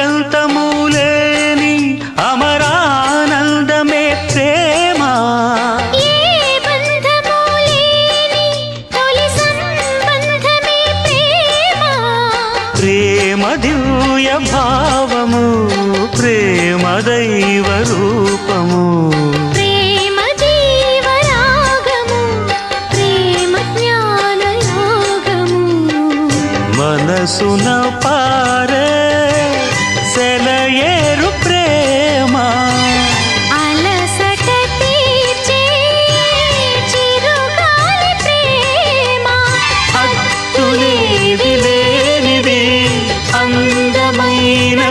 ఆద్యంతము లేని అమరానందమే ప్రేమ. ఏ బంధము లేని తొలి సంబంధమే ప్రేమ. ప్రేమ దివ్య భావము, ప్రేమ దైవ రూపము. ప్రేమ జీవరాగము, ప్రేమ జ్ఞాన యోగము. మనసున పారే సెలయేరు ప్రేమ. అలసట తీర్చే చిరుగాలి ప్రేమ. హద్దులేవి లేనిది అందమైన